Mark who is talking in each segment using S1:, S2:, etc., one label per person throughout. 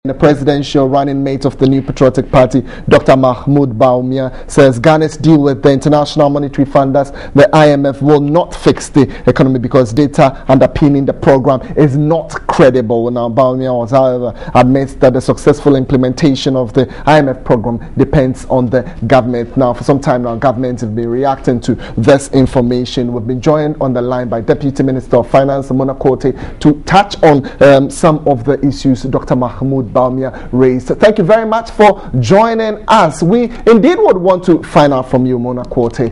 S1: The presidential running mate of the New Patriotic Party, Dr. Mahmoud Bawumia, says Ghana's deal with the International Monetary Fund, thus the IMF, will not fix the economy because data underpinning the program is not credible. Now, Bawumia was, however, admits that the successful implementation of the IMF program depends on the government. Now, for some time now, governments have been reacting to this information. We've been joined on the line by Deputy Minister of Finance, Mona Kote, to touch on some of the issues Dr. Mahmoud Bawumia raised. Thank you very much for joining us. We indeed would want to find out from you, Mona Kote.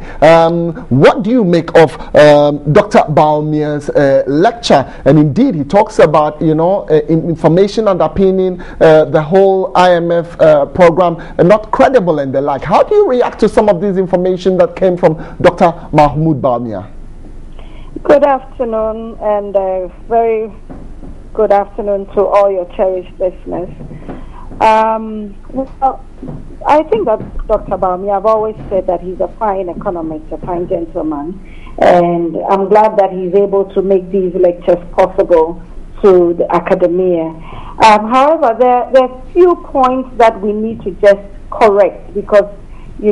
S1: What do you make of Dr. Bawumia's lecture? And indeed, he talks about, information underpinning the whole IMF program not credible and the like. How do you react to some of this information that came from Dr. Mahmoud Bawumia?
S2: Good afternoon, and very good afternoon to all your cherished listeners. Well, I think that Dr. Bawumia, I've always said that he's a fine economist, a fine gentleman, and I'm glad that he's able to make these lectures possible to the academia. However, there are few points that we need to just correct because, we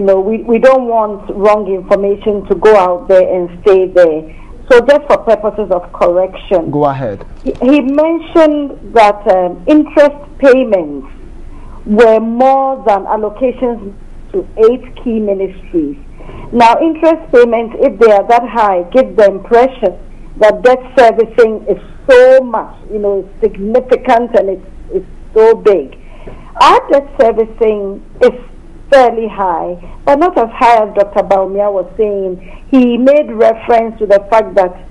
S2: don't want wrong information to go out there and stay there. So just for purposes of correction.
S1: Go ahead.
S2: He mentioned that interest payments were more than allocations to 8 key ministries. Now, interest payments, if they are that high, give the impression that debt servicing is so much, it's significant and it's so big. Our debt servicing is fairly high, but not as high as Dr. Bawumia was saying. He made reference to the fact that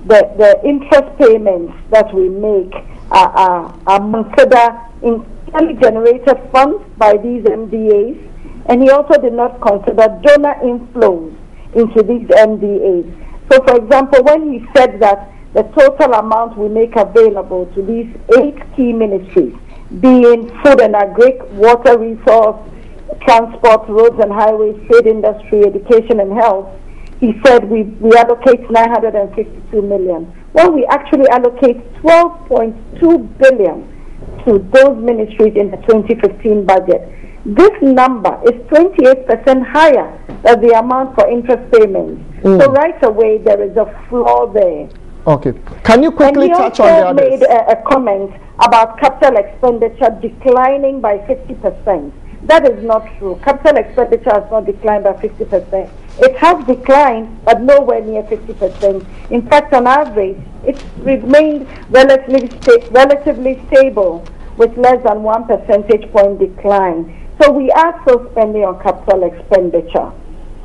S2: the interest payments that we make are considered internally generated funds by these MDAs, and he also did not consider donor inflows into these MDAs. So, for example, when he said that the total amount we make available to these 8 key ministries, being food and agri, water resource, transport, roads and highways, trade industry, education and health, he said we allocate 952 million. Well, we actually allocate 12.2 billion to those ministries in the 2015 budget. This number is 28% higher than the amount for interest payments. So right away, there is a flaw there.
S1: Okay. Can you quickly touch on the others?
S2: He also made a comment about capital expenditure declining by 50%. That is not true. Capital expenditure has not declined by 50%. It has declined, but nowhere near 50%. In fact, on average, it's remained relatively stable with less than 1 percentage point decline. So we are still spending on capital expenditure.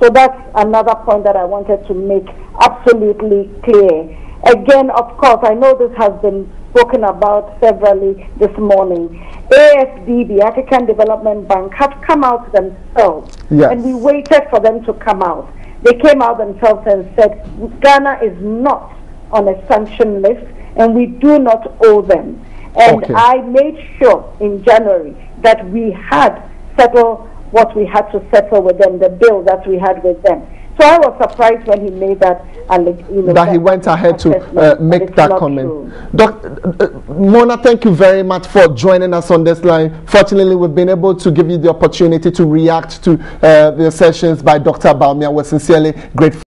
S2: So that's another point that I wanted to make absolutely clear. Again, of course, I know this has been spoken about severally this morning. AFD, the African Development Bank, have come out themselves, and we waited for them to come out. They came out themselves and said, Ghana is not on a sanction list, and we do not owe them. And I made sure in January that we had settled what we had to settle with them, the bill that we had with them. So I was surprised when he made that,
S1: that he went ahead to make that comment. Mona, thank you very much for joining us on this line. Fortunately, we've been able to give you the opportunity to react to the sessions by Dr. Bawumia. We're sincerely grateful.